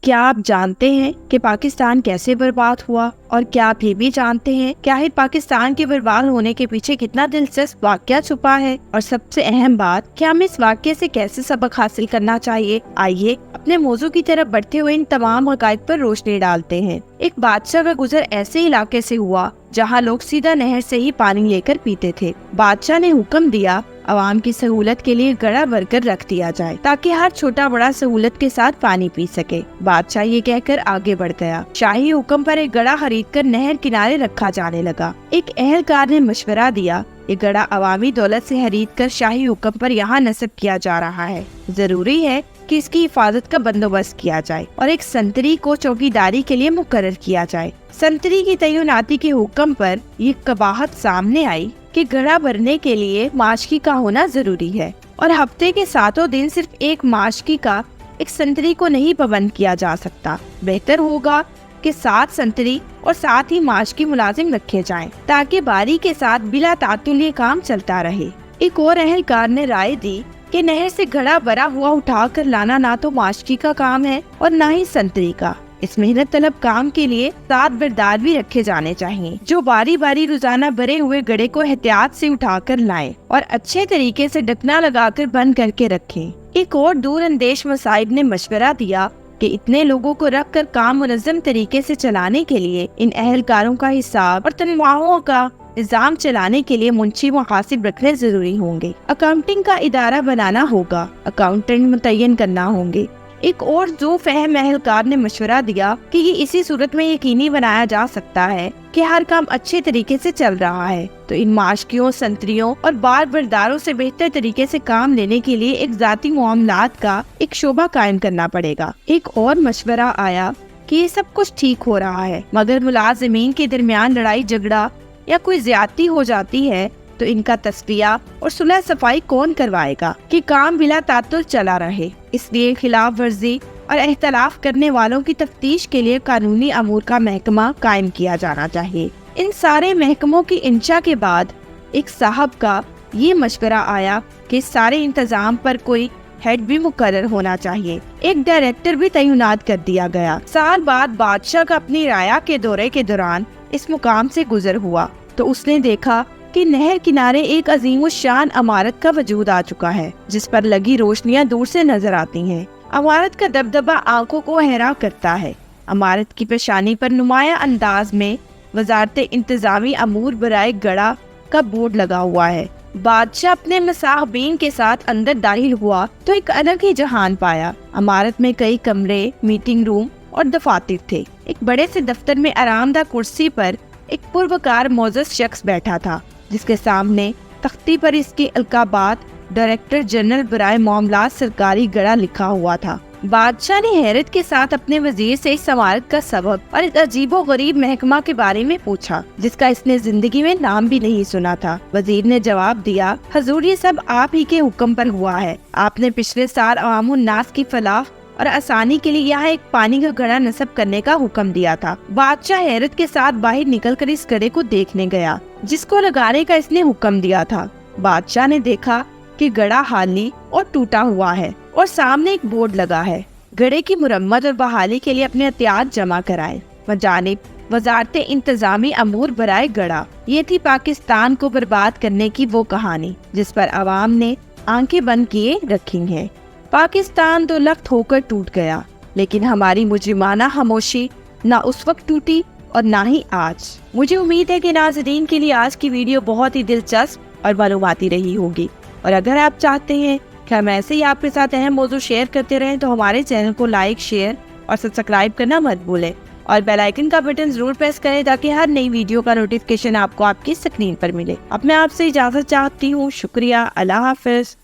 کیا آپ جانتے ہیں کہ پاکستان کیسے برباد ہوا؟ اور کیا آپ یہ بھی جانتے ہیں کہ آخر پاکستان کے برباد ہونے کے پیچھے کتنا دلچسپ واقعہ چھپا ہے؟ اور سب سے اہم بات کہ ہمیں اس واقعے سے کیسے سبق حاصل کرنا چاہیے؟ آئیے اپنے موضوع کی طرف بڑھتے ہوئے ان تمام حقائق پر روشنی ڈالتے ہیں۔ ایک بادشاہ کا گزر ایسے علاقے سے ہوا جہاں لوگ سیدھا نہر سے ہی پانی لے کر پیتے تھے۔ بادشاہ نے حکم دیا عوام کی سہولت کے لیے گڑھا بھر کر رکھ دیا جائے تاکہ ہر چھوٹا بڑا سہولت کے ساتھ پانی پی سکے۔ بادشاہ یہ کہہ کر آگے بڑھ گیا۔ شاہی حکم پر ایک گڑھا خرید کر نہر کنارے رکھا جانے لگا۔ ایک اہلکار نے مشورہ دیا، یہ گڑھا عوامی دولت سے خرید کر شاہی حکم پر یہاں نصب کیا جا رہا ہے، ضروری ہے کہ اس کی حفاظت کا بندوبست کیا جائے اور ایک سنتری کو چوکیداری کے لیے مقرر کیا جائے۔ سنتری کی تعیناتی کے حکم پر یہ قباحت سامنے آئی کہ گڑھا بھرنے کے لیے ماشکی کا ہونا ضروری ہے اور ہفتے کے 7 دن صرف ایک ماشکی کا ایک سنتری کو نہیں پابند کیا جا سکتا۔ بہتر ہوگا کہ 7 سنتری اور 7 ہی ماشکی ملازم رکھے جائیں تاکہ باری کے ساتھ بلا تعطل یہ کام چلتا رہے۔ ایک اور اہلکار نے رائے دی کہ نہر سے گڑھا بھرا ہوا اٹھا کر لانا نہ تو ماشکی کا کام ہے اور نہ ہی سنتری کا۔ اس محنت طلب کام کے لیے 7 بردار بھی رکھے جانے چاہیے جو باری باری روزانہ بھرے ہوئے گڑھے کو احتیاط سے اٹھا کر لائیں اور اچھے طریقے سے ڈھکنا لگا کر بند کر کے رکھیں۔ ایک اور دور اندیش مسائب نے مشورہ دیا کہ اتنے لوگوں کو رکھ کر کام منظم طریقے سے چلانے کے لیے ان اہلکاروں کا حساب اور تنخواہوں کا نظام چلانے کے لیے منشی محاسب رکھنے ضروری ہوں گے۔ اکاؤنٹنگ کا ادارہ بنانا ہوگا، اکاؤنٹنٹ متعین کرنا ہوں گے۔ ایک اور ذو فہم اہلکار نے مشورہ دیا کہ یہ اسی صورت میں یقینی بنایا جا سکتا ہے کہ ہر کام اچھے طریقے سے چل رہا ہے تو ان ماشکیوں، سنتریوں اور بار برداروں سے بہتر طریقے سے کام لینے کے لیے ایک ذاتی معاملات کا ایک شعبہ قائم کرنا پڑے گا۔ ایک اور مشورہ آیا کہ یہ سب کچھ ٹھیک ہو رہا ہے مگر ملازمین کے درمیان لڑائی جھگڑا یا کوئی زیادتی ہو جاتی ہے تو ان کا تصفیہ اور صلح صفائی کون کروائے گا کہ کام بلا تعطل چلا رہے؟ اس لیے خلاف ورزی اور اختلاف کرنے والوں کی تفتیش کے لیے قانونی امور کا محکمہ قائم کیا جانا چاہیے۔ ان سارے محکموں کی انشاء کے بعد ایک صاحب کا یہ مشورہ آیا کہ سارے انتظام پر کوئی ہیڈ بھی مقرر ہونا چاہیے۔ ایک ڈائریکٹر بھی تعینات کر دیا گیا۔ سال بعد بادشاہ کا اپنی رعایا کے دورے کے دوران اس مقام سے گزر ہوا تو اس نے دیکھا کہ نہر کنارے ایک عظیم الشان عمارت کا وجود آ چکا ہے جس پر لگی روشنیاں دور سے نظر آتی ہیں۔ عمارت کا دبدبہ آنکھوں کو حیران کرتا ہے۔ عمارت کی پیشانی پر نمایاں انداز میں وزارت انتظامی امور برائے گڑھا کا بورڈ لگا ہوا ہے۔ بادشاہ اپنے مصاحبین کے ساتھ اندر داخل ہوا تو ایک الگ ہی جہان پایا۔ عمارت میں کئی کمرے، میٹنگ روم اور دفاتر تھے۔ ایک بڑے سے دفتر میں آرام دہ کرسی پر ایک پروقار معزز شخص بیٹھا تھا جس کے سامنے تختی پر اس کے القابات ڈائریکٹر جنرل برائے معاملات سرکاری گڑھا لکھا ہوا تھا۔ بادشاہ نے حیرت کے ساتھ اپنے وزیر سے اس عمارت کا سبب اور اس عجیب و غریب محکمہ کے بارے میں پوچھا جس کا اس نے زندگی میں نام بھی نہیں سنا تھا۔ وزیر نے جواب دیا، حضور یہ سب آپ ہی کے حکم پر ہوا ہے۔ آپ نے پچھلے سال عوام الناس کی فلاح اور آسانی کے لیے یہاں ایک پانی کا گڑھا نصب کرنے کا حکم دیا تھا۔ بادشاہ حیرت کے ساتھ باہر نکل کر اس گڑھے کو دیکھنے گیا جس کو لگانے کا اس نے حکم دیا تھا۔ بادشاہ نے دیکھا کہ گڑھا خالی اور ٹوٹا ہوا ہے اور سامنے ایک بورڈ لگا ہے، گڑھے کی مرمت اور بحالی کے لیے اپنے احتیاط جمع کرائے۔ بجانب وزارت انتظامی امور برائے گڑھا، یہ تھی پاکستان کو برباد کرنے کی وہ کہانی جس پر عوام نے آنکھیں بند کیے رکھی ہیں۔ پاکستان تو لخت ہو کر ٹوٹ گیا لیکن ہماری مجرمانہ خاموشی نہ اس وقت ٹوٹی اور نہ ہی آج۔ مجھے امید ہے کہ ناظرین کے لیے آج کی ویڈیو بہت ہی دلچسپ اور معلوماتی رہی ہوگی، اور اگر آپ چاہتے ہیں کہ ہم ایسے ہی آپ کے ساتھ اہم موضوع شیئر کرتے رہیں تو ہمارے چینل کو لائک، شیئر اور سبسکرائب کرنا مت بھولیں اور بیل آئیکن کا بٹن ضرور پریس کریں تاکہ ہر نئی ویڈیو کا نوٹیفیکیشن آپ کو آپ کی اسکرین پر ملے۔ اب میں آپ سے اجازت چاہتی ہوں۔ شکریہ، اللہ حافظ۔